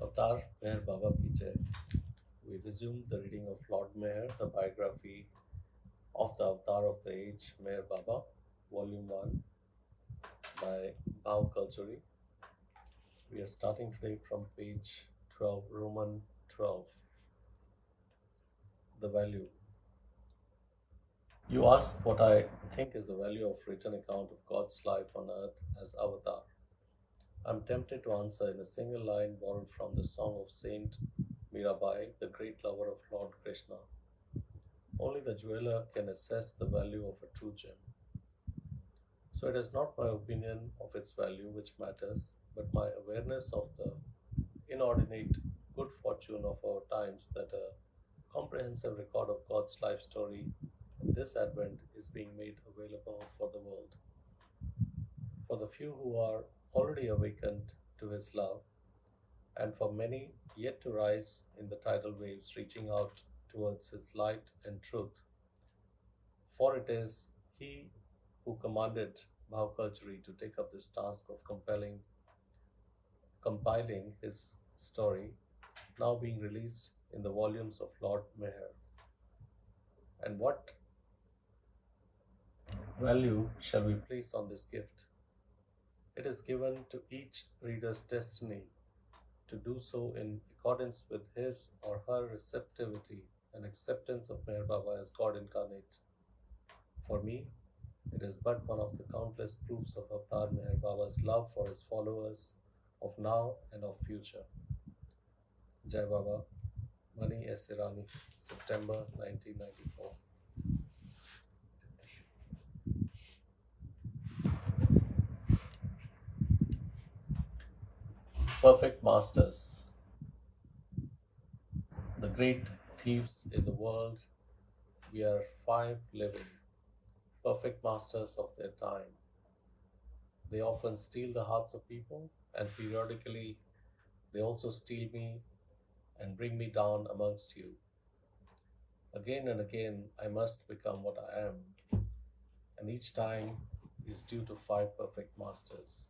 Avatar Meher Baba Ki Jai. We resume the reading of Lord Meher, the biography of the Avatar of the Age, Meher Baba, Volume 1 by Bhav Kalchuri. We are starting today from page 12, Roman 12. The value. You ask what I think is the value of written account of God's life on earth as Avatar. I'm tempted to answer in a single line borrowed from the song of Saint Mirabai, the great lover of Lord Krishna. Only the jeweler can assess the value of a true gem. So it is not my opinion of its value which matters, but my awareness of the inordinate good fortune of our times that a comprehensive record of God's life story in this Advent is being made available for the world. For the few who are already awakened to His love, and for many yet to rise in the tidal waves reaching out towards His light and truth. For it is He who commanded Bhaukalchari to take up this task of compiling his story, now being released in the volumes of Lord Meher. And what value shall we place on this gift? It is given to each reader's destiny to do so in accordance with his or her receptivity and acceptance of Meher Baba as God incarnate. For me, it is but one of the countless proofs of Avatar Meher Baba's love for his followers of now and of future. Jai Baba, Mani S. Irani, September 1994. Perfect Masters. The great thieves in the world, we are five living, perfect masters of their time. They often steal the hearts of people, and periodically they also steal me and bring me down amongst you. Again and again, I must become what I am, and each time is due to five perfect masters.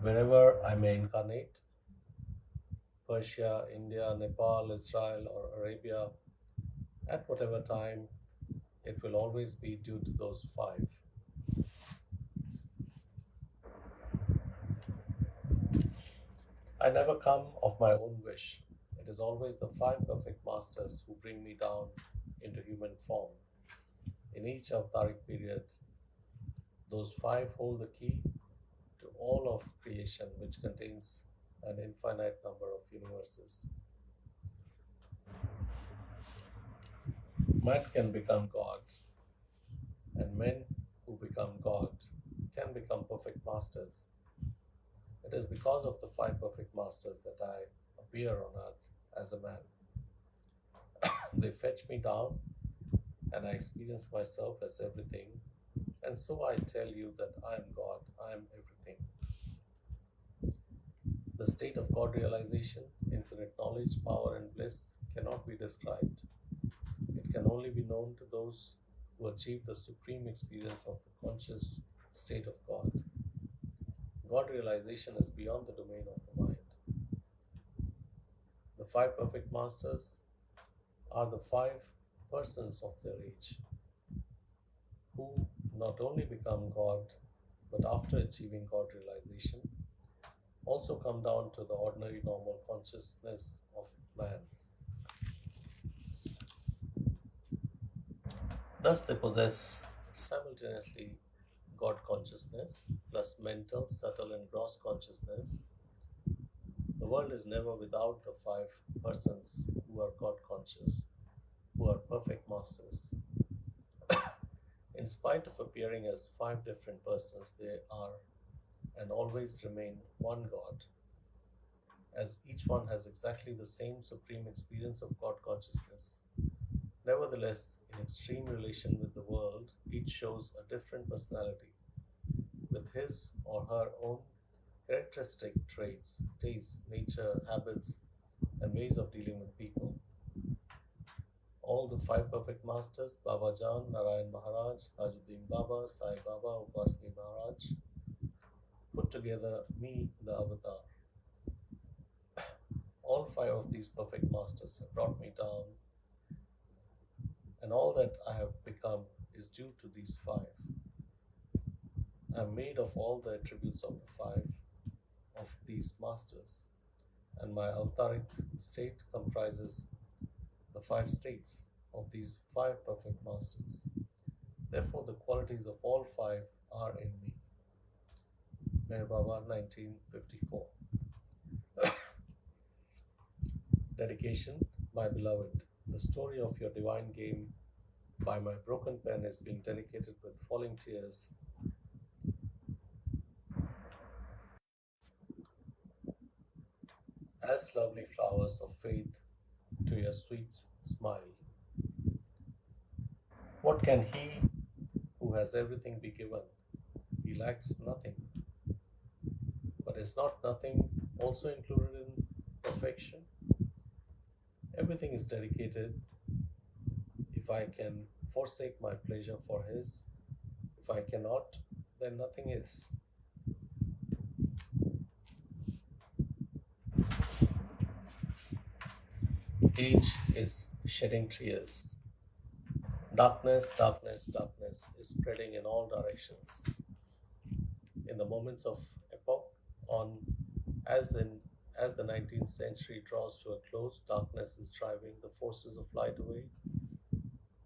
Wherever I may incarnate, Persia, India, Nepal, Israel, or Arabia, at whatever time, it will always be due to those five. I never come of my own wish. It is always the five perfect masters who bring me down into human form. In each avataric period, those five hold the key to all of creation, which contains an infinite number of universes. Man can become God, and men who become God can become perfect masters. It is because of the five perfect masters that I appear on earth as a man. They fetch me down, and I experience myself as everything, and so I tell you that I am God, I am everything. The state of God realization, infinite knowledge, power, and bliss cannot be described. It can only be known to those who achieve the supreme experience of the conscious state of God. God realization is beyond the domain of the mind. The five perfect masters are the five persons of their age who not only become God, but after achieving God realization, also come down to the ordinary normal consciousness of man. Thus, they possess simultaneously God consciousness plus mental, subtle, and gross consciousness. The world is never without the five persons who are God conscious, who are perfect masters. In spite of appearing as five different persons, they are and always remain one God, as each one has exactly the same supreme experience of God consciousness. Nevertheless, in extreme relation with the world, each shows a different personality, with his or her own characteristic traits, tastes, nature, habits, and ways of dealing with people. All the five perfect masters, Babajan, Narayan Maharaj, Tajuddin Baba, Sai Baba, Upasni Maharaj, put together me, the avatar. All five of these perfect masters have brought me down, and all that I have become is due to these five. I am made of all the attributes of the five of these masters, and my avataric state comprises the five states of these five perfect masters. Therefore, the qualities of all five are in me. Meher Baba, 1954. Dedication, my beloved. The story of your divine game by my broken pen is being dedicated with falling tears as lovely flowers of faith to your sweet smile. What can he who has everything be given? He lacks nothing. But is not nothing also included in perfection? Everything is dedicated. If I can forsake my pleasure for his, if I cannot, then nothing is. Age is shedding tears. Darkness, darkness, darkness is spreading in all directions. In the moments of epoch, on as in as the 19th century draws to a close, darkness is driving the forces of light away.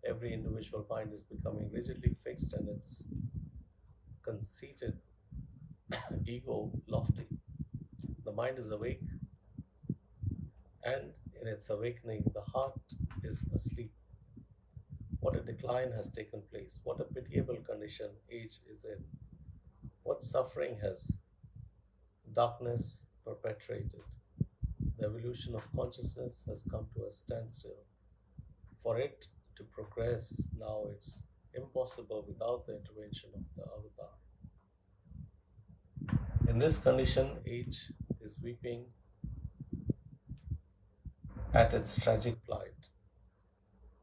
Every individual mind is becoming rigidly fixed and its conceited ego lofty. The mind is awake, and in its awakening, the heart is asleep. What a decline has taken place! What a pitiable condition age is in! What suffering has darkness perpetrated! The evolution of consciousness has come to a standstill. For it to progress now it's impossible without the intervention of the avatar. In this condition, age is weeping at its tragic plight.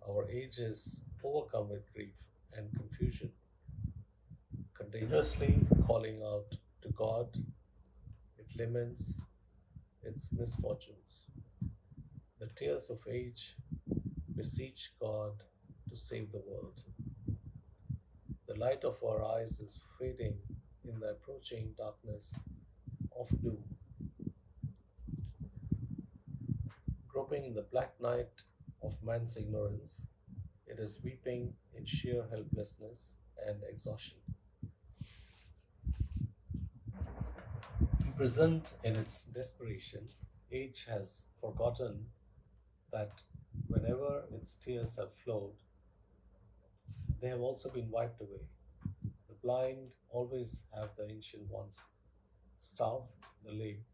Our age is overcome with grief and confusion, continuously calling out to God. It laments its misfortunes. The tears of age beseech God to save the world. The light of our eyes is fading in the approaching darkness of doom. Groping in the black night of man's ignorance, it is weeping in sheer helplessness and exhaustion. Imprisoned in its desperation, age has forgotten that whenever its tears have flowed, they have also been wiped away. The blind always have the ancient one's staff, the lame,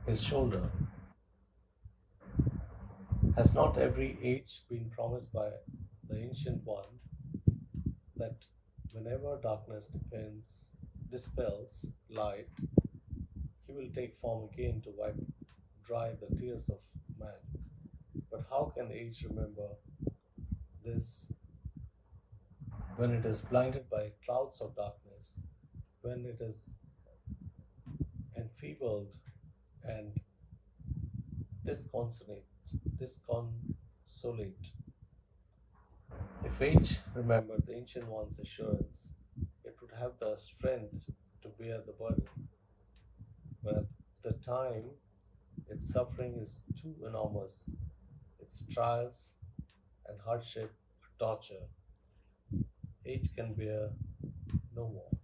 his shoulder. Has not every age been promised by the ancient one that whenever darkness dispels light, he will take form again to wipe dry the tears of man? But how can age remember this when it is blinded by clouds of darkness, when it is enfeebled and disconsolate, disconsolate? If age remembered the ancient one's assurance, it would have the strength to bear the burden. But at the time, its suffering is too enormous, its trials and hardship torture. Age can bear no more.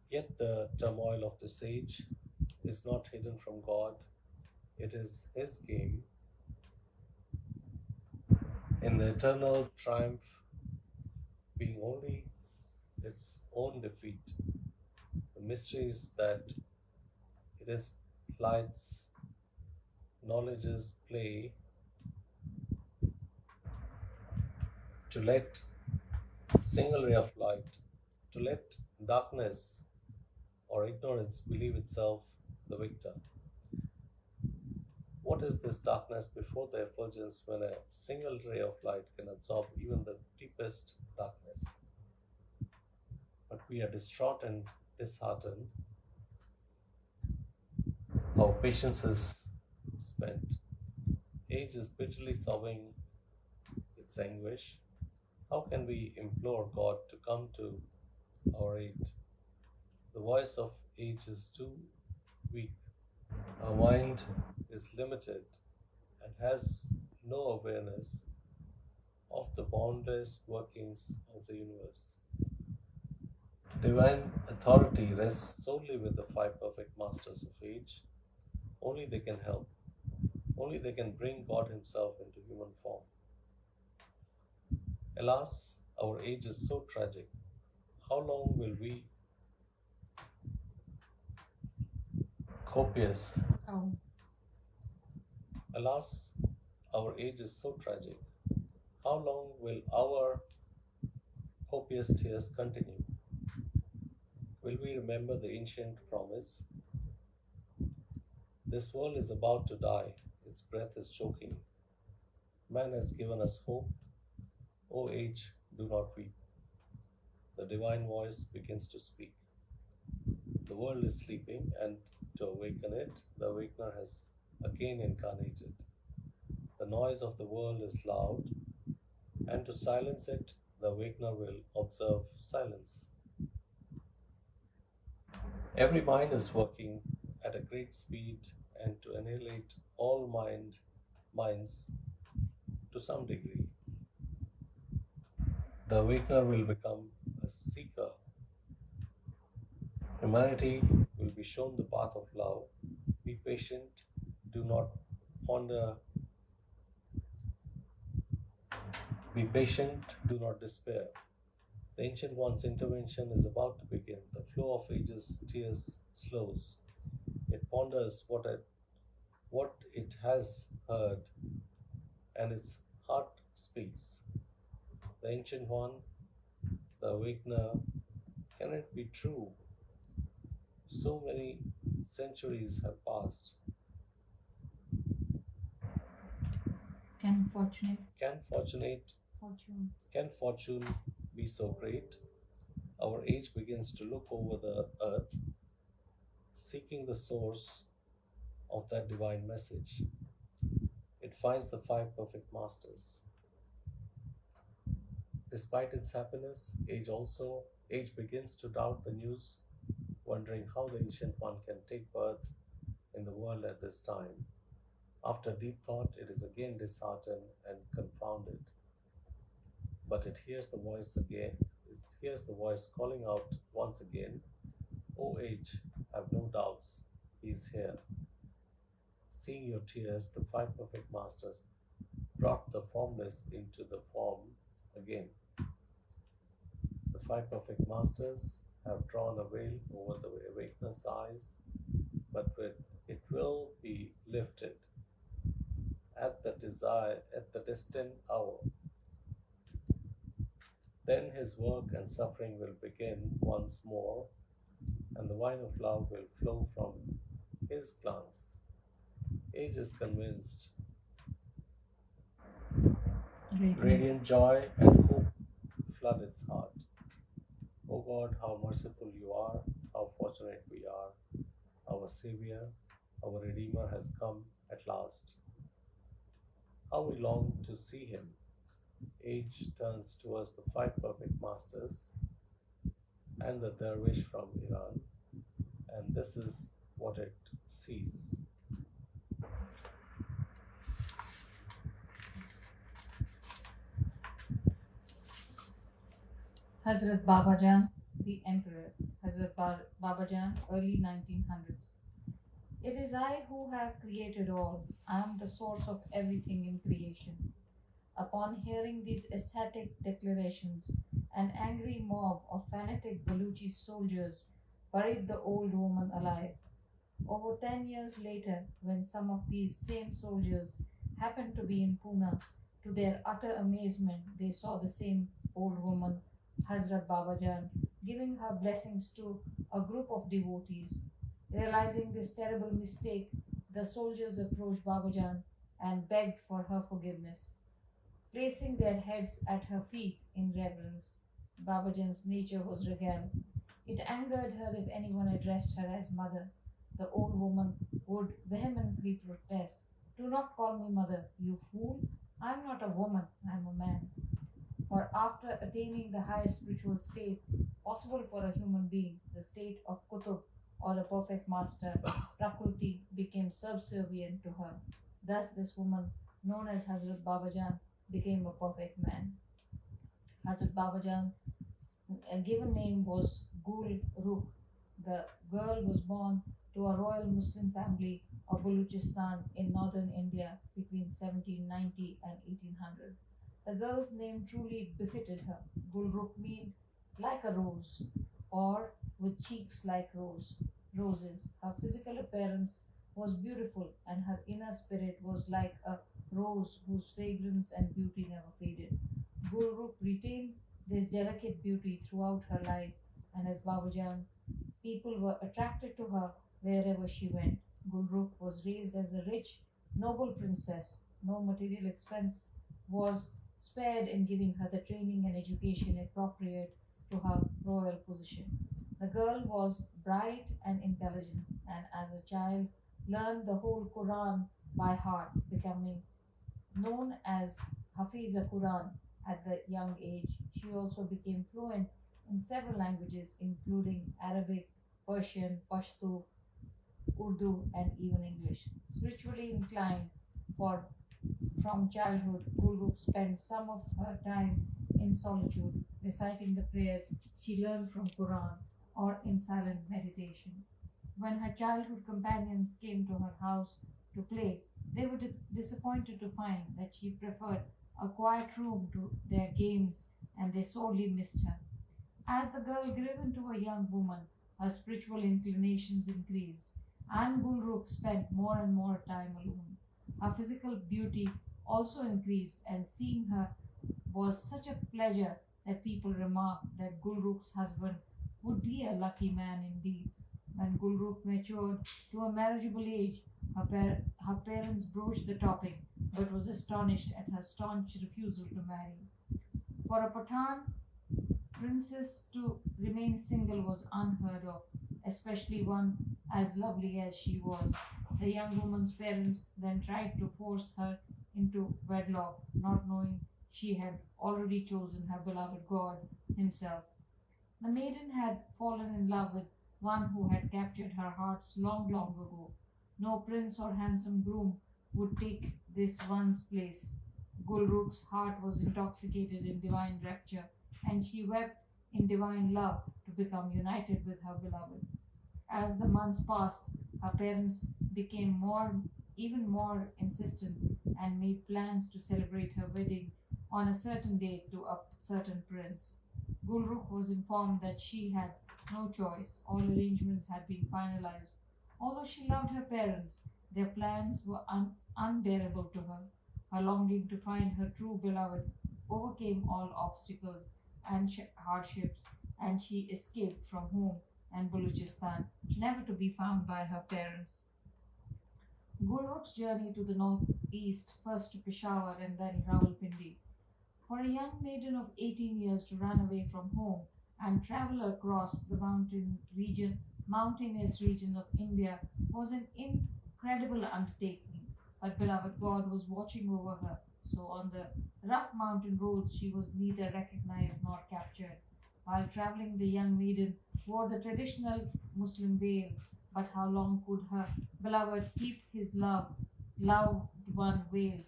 Yet the turmoil of this age is not hidden from God. It is His game in the eternal triumph, being only its own defeat. The mystery is that it is light's knowledge's play to let single ray of light, to let darkness or ignorance believe itself the victor. What is this darkness before the effulgence when a single ray of light can absorb even the deepest darkness? But We are distraught and disheartened. Our patience is spent. Age is bitterly sobbing its anguish. How can we implore God to come to our aid? The voice of age is too weak. Our mind is limited and has no awareness of the boundless workings of the universe. Divine authority rests solely with the five perfect masters of age. Only they can help. Only they can bring God Himself into human form. Alas, our age is so tragic. How long will we, copious? Oh, Alas, our age is so tragic. How long will our copious tears continue? Will we remember the ancient promise? This world is about to die, its breath is choking. Man has given us hope. O age, do not weep. The divine voice begins to speak. The world is sleeping, and to awaken it, the awakener has again incarnated. The noise of the world is loud, and to silence it, the awakener will observe silence. Every mind is working at a great speed, and to annihilate all minds to some degree. The awakener will become a seeker. Humanity will be shown the path of love. Be patient, do not ponder, be patient, do not despair. The Ancient One's intervention is about to begin. The flow of ages' tears slows. It ponders what it has heard, and its heart speaks. The Ancient One, the Awakener, can it be true? So many centuries have passed. can fortunate Can fortunate fortune. can fortune be so great? Our age begins to look over the earth, seeking the source of that divine message. It finds the five perfect masters. Despite its happiness, age begins to doubt the news, wondering how the ancient one can take birth in the world at this time. After deep thought, it is again disheartened and confounded. But it hears the voice again. It hears the voice calling out once again, O age, have no doubts, he is here. Seeing your tears, the five perfect masters brought the formless into the form again. The five perfect masters have drawn a veil over the awakener's eyes, but it will be lifted at the destined hour. Then his work and suffering will begin once more, and the wine of love will flow from his glance. Age is convinced. Radiant. Radiant joy and hope flood its heart. O God, how merciful you are, how fortunate we are. Our Savior, our Redeemer has come at last. How we long to see him. Age turns towards the five perfect masters and the dervish from Iran, and this is what it sees. Hazrat Babajan, the Emperor. Hazrat Babajan, early 1900s. It is I who have created all. I am the source of everything in creation. Upon hearing these ecstatic declarations, an angry mob of fanatic Baluchi soldiers buried the old woman alive. Over 10 years later, when some of these same soldiers happened to be in Pune, to their utter amazement, they saw the same old woman, Hazrat Babajan, giving her blessings to a group of devotees. Realizing this terrible mistake, the soldiers approached Babajan and begged for her forgiveness. Placing their heads at her feet in reverence, Babajan's nature was regal. It angered her if anyone addressed her as mother. The old woman would vehemently protest. Do not call me mother, you fool. I am not a woman, I am a man. For after attaining the highest spiritual state possible for a human being, the state of Kutub or the perfect master, Prakriti became subservient to her. Thus, this woman, known as Hazrat Babajan, became a perfect man. Hazrat Babajan's given name was Gul Rukh. The girl was born to a royal Muslim family of Baluchistan in northern India between 1790 and 1800. The girl's name truly befitted her. Gulrukh meant like a rose, or with cheeks like roses. Her physical appearance was beautiful, and her inner spirit was like a rose whose fragrance and beauty never faded. Gulrukh retained this delicate beauty throughout her life, and as Babajan, people were attracted to her wherever she went. Gulrukh was raised as a rich, noble princess. No material expense was spared in giving her the training and education appropriate to her royal position. The girl was bright and intelligent, and as a child learned the whole Quran by heart, becoming known as Hafiza Quran at the young age. She also became fluent in several languages, including Arabic, Persian, Pashto, Urdu, and even English. Spiritually inclined for from childhood, Gulrukh spent some of her time in solitude, reciting the prayers she learned from Quran or in silent meditation. When her childhood companions came to her house to play, they were disappointed to find that she preferred a quiet room to their games, and they sorely missed her. As the girl grew into a young woman, her spiritual inclinations increased, and Gulrukh spent more and more time alone. Her physical beauty also increased, and seeing her was such a pleasure that people remarked that Gulrukh's husband would be a lucky man indeed. When Gulrukh matured to a marriageable age, her parents broached the topic but was astonished at her staunch refusal to marry. For a Pathan princess to remain single was unheard of, especially one as lovely as she was. The young woman's parents then tried to force her into wedlock, not knowing she had already chosen her beloved God himself. The maiden had fallen in love with one who had captured her hearts long, long ago. No prince or handsome groom would take this one's place. Gulrukh's heart was intoxicated in divine rapture, and she wept in divine love to become united with her beloved. As the months passed, her parents became even more insistent, and made plans to celebrate her wedding on a certain date to a certain prince. Gulrukh was informed that she had no choice. All arrangements had been finalized. Although she loved her parents, their plans were unbearable to her. Her longing to find her true beloved overcame all obstacles and hardships, and she escaped from home and Baluchistan, never to be found by her parents. Gulrukh's journey to the northeast, first to Peshawar and then Rawalpindi. For a young maiden of 18 years to run away from home and travel across the mountainous region of India was an incredible undertaking. But beloved God was watching over her, so on the rough mountain roads she was neither recognized nor captured. While traveling, the young maiden wore the traditional Muslim veil, but how long could her beloved keep his loved one veiled?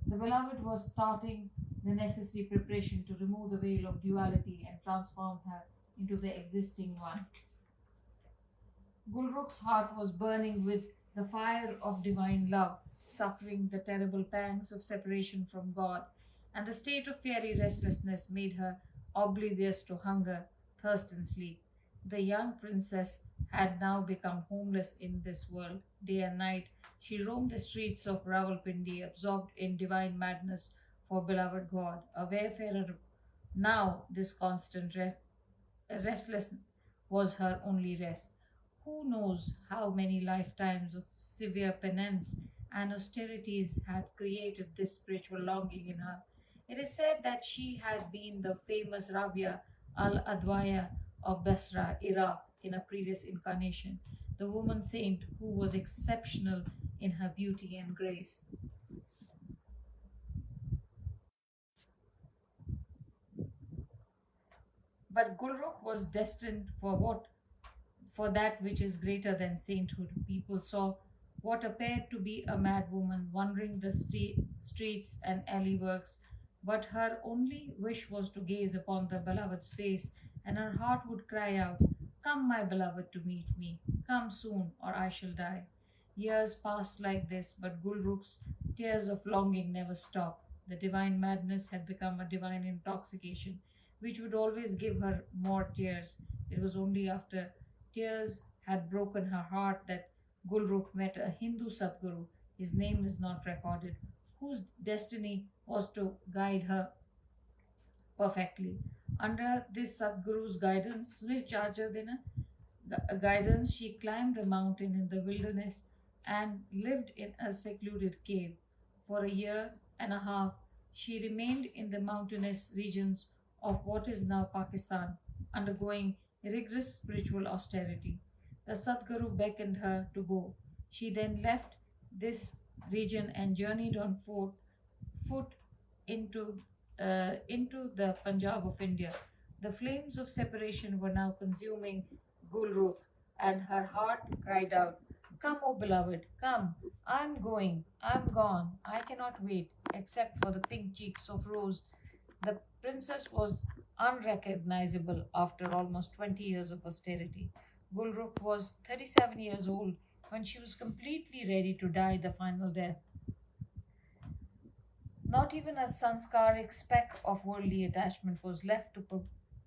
The beloved was starting the necessary preparation to remove the veil of duality and transform her into the existing one. Gulrukh's heart was burning with the fire of divine love, suffering the terrible pangs of separation from God, and the state of fiery restlessness made her oblivious to hunger, thirst, and sleep. The young princess had now become homeless in this world. Day and night she roamed the streets of Rawalpindi, absorbed in divine madness for beloved God, a wayfarer. Now this constant restless was her only rest. Who knows how many lifetimes of severe penance and austerities had created this spiritual longing in her? It is said that she had been the famous Rabia al Adwaya of Basra, Iraq, in a previous incarnation, the woman saint who was exceptional in her beauty and grace. But Gulrukh was destined for what? For that which is greater than sainthood. People saw what appeared to be a mad woman wandering the streets and alley works, but her only wish was to gaze upon the beloved's face, and her heart would cry out, "Come, my beloved, to meet me. Come soon, or I shall die." Years passed like this, but Gulrukh's tears of longing never stopped. The divine madness had become a divine intoxication, which would always give her more tears. It was only after tears had broken her heart that Gulrukh met a Hindu Sadguru. His name is not recorded, whose destiny was to guide her perfectly. Under this Sadguru's guidance, guidance, she climbed a mountain in the wilderness and lived in a secluded cave. For a year and a half, she remained in the mountainous regions of what is now Pakistan, undergoing rigorous spiritual austerity. The Sadguru beckoned her to go. She then left this region and journeyed on foot into the Punjab of India. The flames of separation were now consuming Gulrukh, and her heart cried out, "Come, O beloved, come! I'm going, I'm gone, I cannot wait, except for the pink cheeks of Rose." The princess was unrecognizable after almost 20 years of austerity. Gulrukh was 37 years old when she was completely ready to die the final death. Not even a sanskaric speck of worldly attachment was left to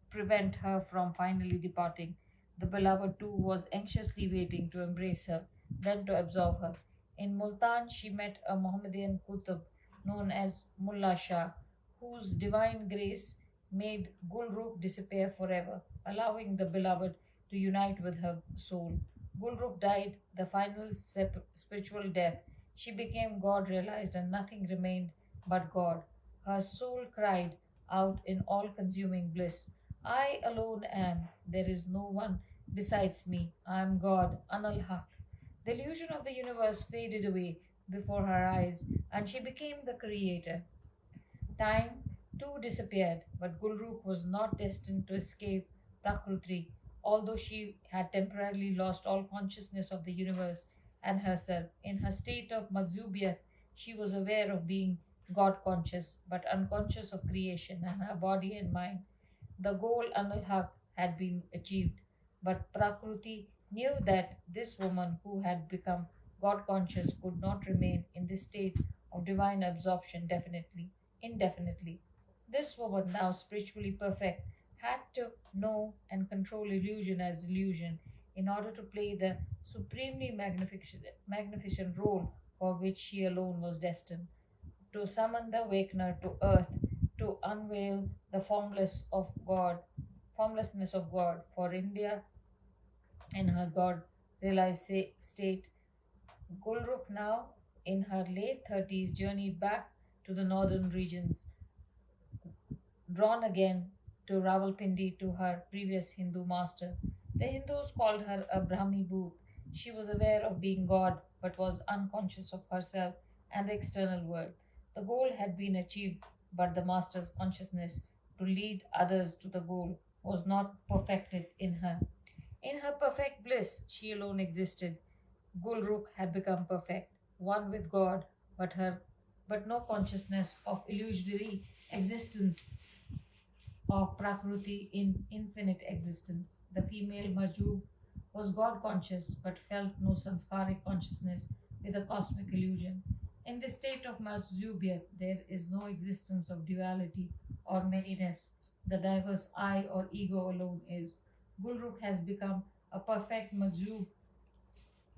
prevent her from finally departing. The beloved too was anxiously waiting to embrace her, then to absorb her. In Multan, she met a Mohammedan Qutb known as Mullah Shah, whose divine grace made Gulrukh disappear forever, allowing the beloved to unite with her soul. Gulrukh died the final spiritual death. She became God realized, and nothing remained but God. Her soul cried out in all consuming bliss, "I alone am. There is no one besides me. I am God, Anal Haq." The illusion of the universe faded away before her eyes, and she became the creator. Time too disappeared, but Gulrukh was not destined to escape Prakriti, although she had temporarily lost all consciousness of the universe and herself. In her state of Mazubiyat, she was aware of being God conscious, but unconscious of creation and her body and mind. The goal Anil Haq had been achieved, but Prakriti knew that this woman who had become God conscious could not remain in this state of divine absorption indefinitely. This woman, now spiritually perfect, had to know and control illusion as illusion in order to play the supremely magnificent role for which she alone was destined, to summon the awakener to earth, to unveil the formlessness of God for India in her God realized state. Gulrukh, now in her late 30s, journeyed back to the northern regions, drawn again to Rawalpindi to her previous Hindu master. The Hindus called her a Brahmi Bhoot. She was aware of being God but was unconscious of herself and the external world. The goal had been achieved, but the master's consciousness to lead others to the goal was not perfected in her. In her perfect bliss, she alone existed. Gulrukh had become perfect, one with God, but no consciousness of illusory existence of Prakriti in infinite existence. The female Majub was God conscious but felt no sanskaric consciousness with a cosmic illusion. In this state of Majubiyat, there is no existence of duality or manyness. The diverse I or ego alone is. Gulrukh has become a perfect Majub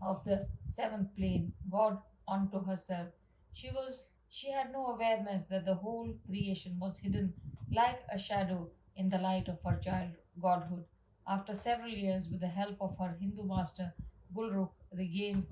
of the seventh plane, God unto herself. She had no awareness that the whole creation was hidden like a shadow in the light of her child godhood. After several years, with the help of her Hindu master, Gulrukh regained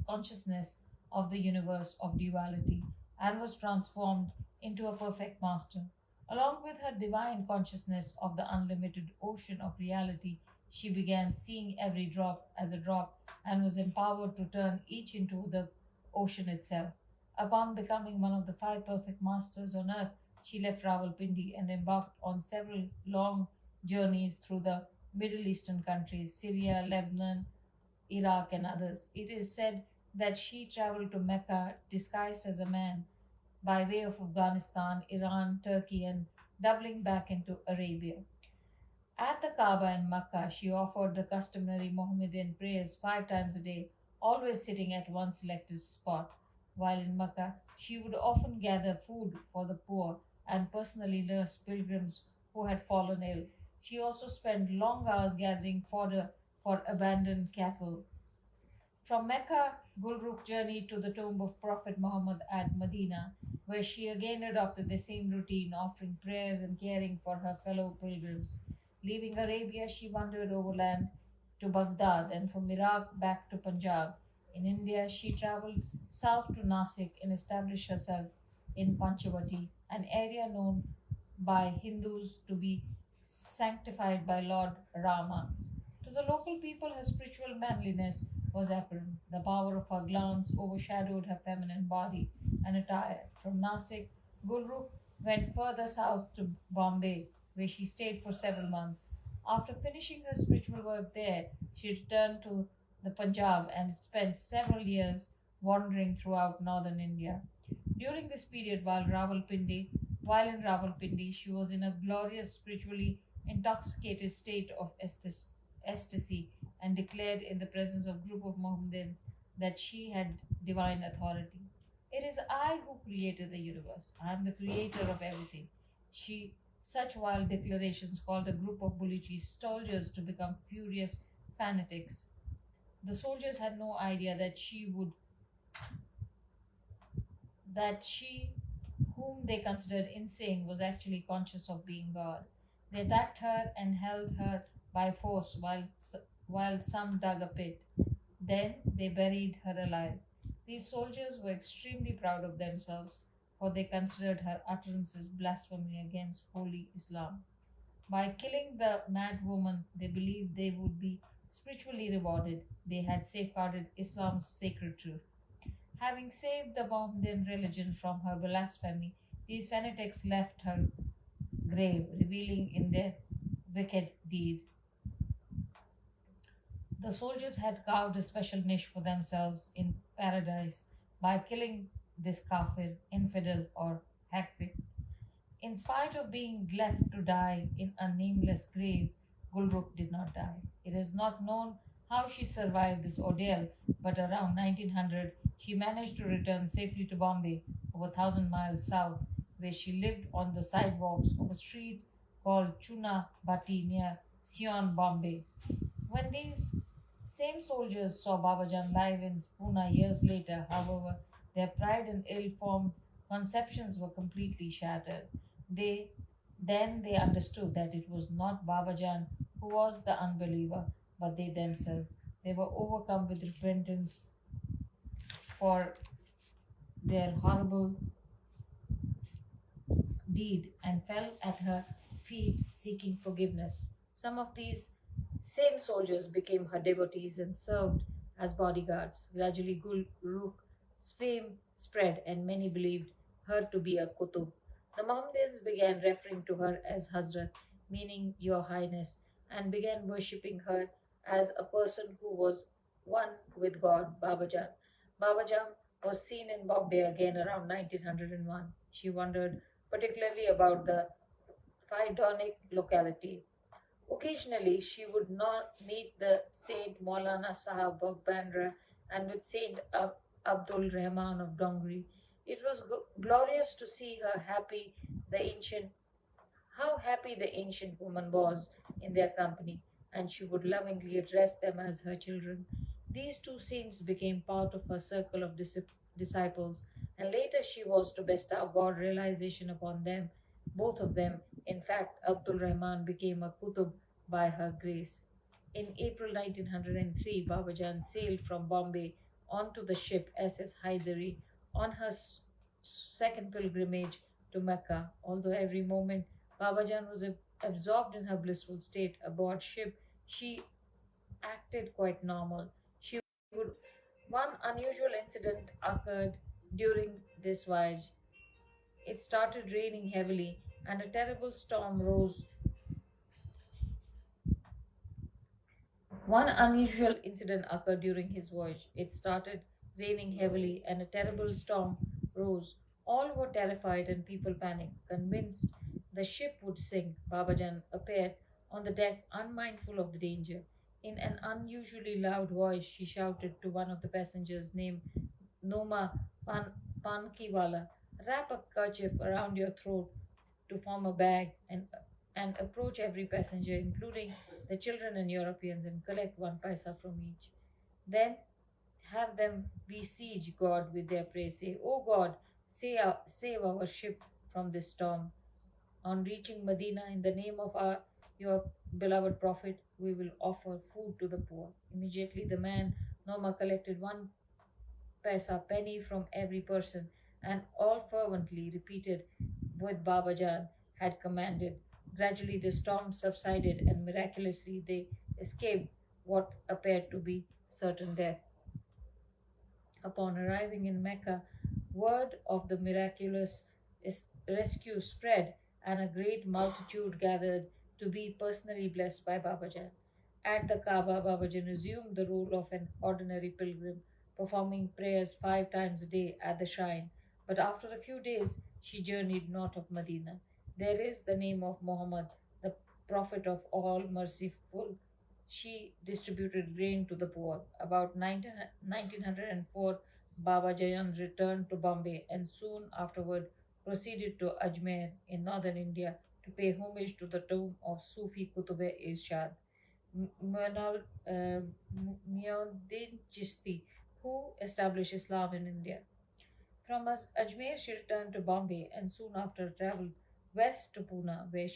consciousness of the universe of duality and was transformed into a perfect master. Along with her divine consciousness of the unlimited ocean of reality, she began seeing every drop as a drop and was empowered to turn each into the ocean itself. Upon becoming one of the five perfect masters on earth, she left Rawalpindi and embarked on several long journeys through the Middle Eastern countries, Syria, Lebanon, Iraq, and others. It is said that she traveled to Mecca disguised as a man by way of Afghanistan, Iran, Turkey, and doubling back into Arabia. At the Kaaba in Makkah, she offered the customary Mohammedan prayers 5 times a day, always sitting at one selected spot. While in Makkah, she would often gather food for the poor and personally nurse pilgrims who had fallen ill. She also spent long hours gathering fodder for abandoned cattle. From Mecca, Gulrukh journeyed to the tomb of Prophet Muhammad at Medina, where she again adopted the same routine, offering prayers and caring for her fellow pilgrims. Leaving Arabia, she wandered overland to Baghdad and from Iraq back to Punjab. In India, she traveled south to Nasik and established herself in Panchavati, an area known by Hindus to be sanctified by Lord Rama. To the local people, her spiritual manliness was apparent. The power of her glance overshadowed her feminine body and attire. From Nasik, Gulrukh went further south to Bombay, where she stayed for several months. After finishing her spiritual work there, she returned to the Punjab and spent several years wandering throughout northern India. During this period, while in Rawalpindi, she was in a glorious, spiritually intoxicated state of ecstasy and declared in the presence of a group of Mohammedans that she had divine authority. It is I who created the universe. I am the creator of everything. She Such wild declarations caused a group of Buluchi soldiers to become furious fanatics. The soldiers had no idea that she, whom they considered insane, was actually conscious of being God. They attacked her and held her by force while some dug a pit. Then they buried her alive. These soldiers were extremely proud of themselves, for they considered her utterances blasphemy against holy Islam. By killing the mad woman, they believed they would be spiritually rewarded. They had safeguarded Islam's sacred truth. Having saved the Mohammedan religion from her blasphemy, these fanatics left her grave, revealing in their wicked deed. The soldiers had carved a special niche for themselves in paradise by killing this kafir, infidel, or hackpit. In spite of being left to die in a nameless grave, Gulrukh did not die. It is not known how she survived this ordeal, but around 1900 she managed to return safely to Bombay, over 1,000 miles south, where she lived on the sidewalks of a street called Chuna Bhatti near Sion, Bombay. When these same soldiers saw Babajan live in Pune years later, however, their pride and ill formed conceptions were completely shattered. They they understood that it was not Babajan who was the unbeliever, but they themselves. They were overcome with repentance for their horrible deed and fell at her feet seeking forgiveness. Some of these same soldiers became her devotees and served as bodyguards. Gradually, Gulrukh's fame spread, and many believed her to be a Qutub. The Mohammedans began referring to her as Hazrat, meaning Your Highness, and began worshipping her as a person who was one with God, Babajan. Babajan was seen in Bombay again around 1901. She wondered particularly about the Faidonic locality. Occasionally, she would not meet the Saint Maulana Sahib of Bandra and with Saint Abdul Rahman of Dongri. It was glorious to see the ancient, how happy the ancient woman was in their company, and she would lovingly address them as her children. These two saints became part of her circle of disciples, and later she was to bestow God realization upon them, both of them. In fact, Abdul Rahman became a Qutub by her grace. In April 1903, Babajan sailed from Bombay onto the ship SS Haidari on her second pilgrimage to Mecca. Although every moment Babajan was absorbed in her blissful state aboard ship, she acted quite normal. She would One unusual incident occurred during this voyage. It started raining heavily, and a terrible storm rose. One unusual incident occurred during his voyage. It started raining heavily, and a terrible storm rose. All were terrified, and people panicked. Convinced the ship would sink, Babajan appeared on the deck, unmindful of the danger. In an unusually loud voice, she shouted to one of the passengers named Noma Pankiwala, wrap a kerchief around your throat to form a bag and approach every passenger, including the children and Europeans, and collect 1 paisa from each. Then have them besiege God with their prayer. Say, "O God, save our ship from this storm. On reaching Medina, in the name of your beloved Prophet, we will offer food to the poor." Immediately, the man Noma collected 1 paisa penny from every person, and all fervently repeated what Babajan had commanded. Gradually, the storm subsided, and miraculously, they escaped what appeared to be certain death. Upon arriving in Mecca, word of the miraculous rescue spread, and a great multitude gathered to be personally blessed by Babajan. At the Kaaba, Babajan resumed the role of an ordinary pilgrim, performing prayers 5 times a day at the shrine. But after a few days, she journeyed north of Medina. There is the name of Muhammad, the Prophet of all merciful. She distributed grain to the poor. About 1904, Baba Jayan returned to Bombay and soon afterward proceeded to Ajmer in northern India to pay homage to the tomb of Sufi Qutub Irshad, Manal Muinuddin Chishti, who established Islam in India. From Ajmer, she returned to Bombay and soon after traveled west to Pune, where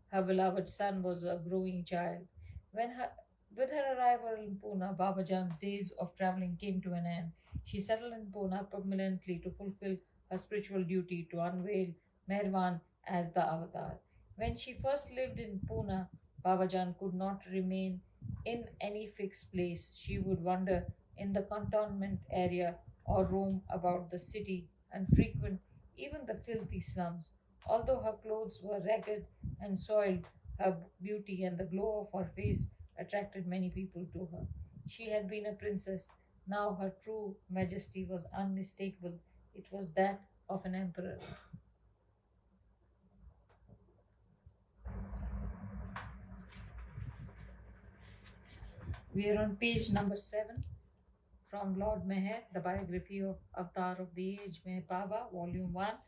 her beloved son was a growing child. When her, with her arrival in Pune, Babajan's days of traveling came to an end. She settled in Pune permanently to fulfill her spiritual duty to unveil Meherwan as the Avatar. When she first lived in Pune, Babajan could not remain in any fixed place. She would wander in the cantonment area or roam about the city and frequent even the filthy slums. Although her clothes were ragged and soiled, her beauty and the glow of her face attracted many people to her. She had been a princess. Now her true majesty was unmistakable. It was that of an emperor. We are on page number 7 from Lord Meher, the biography of Avatar of the Age, Meher Baba, Volume 1,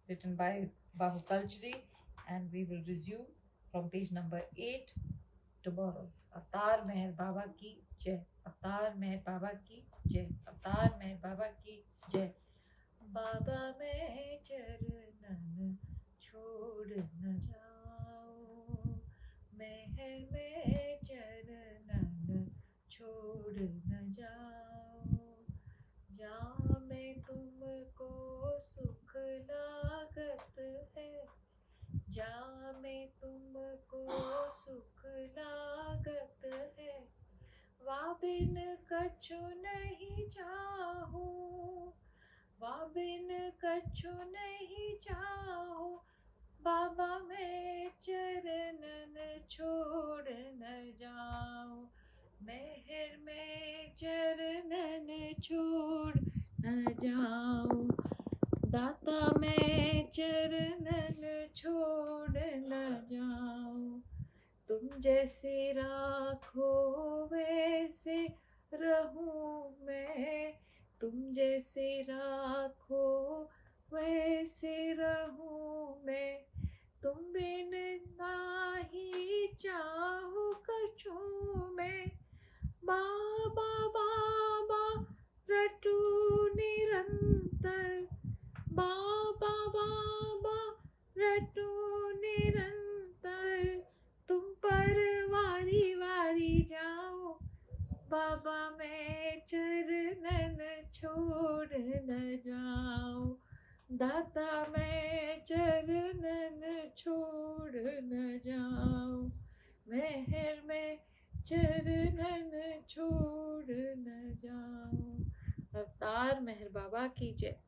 written by Bahu Kalchari, and we will resume from page number 8 tomorrow. Avatar Meher Baba ki jai. Avatar Meher Baba ki jai. Avatar Meher Baba ki jai. Baba मैं चरणन छोड़ न जाऊं, मेहर में चरणन छोड़ न जाऊं, जहाँ में तुमको सुख लागत है, जहाँ में तुमको सुख लागत है, वहाँ बिन कछु नहीं चाहूं, वहाँ बिन कछु नहीं चाहो, बाबा मैं चरणन छोड़ न जाऊं, मेहर में चरणन छोड़ न जाऊं, दाता मैं चरणन छोड़ न जाऊं, तुम जैसे राखो वैसे रहूं मैं, तुम जैसे राखो वैसे रहूं मैं, तुम बिन नाही चाहूं कछु मैं, बाबा बाबा रटू निरंतर, बाबा बाबा रटू निरंतर, तुम पर वारी वारी जाओ, बाबा मैं चरणन छोड़ न जाऊं, दाता मैं चरणन छोड़ न जाऊं, मेहर में चरणन छोड़ न जाऊं। अवतार मेहर बाबा की जय।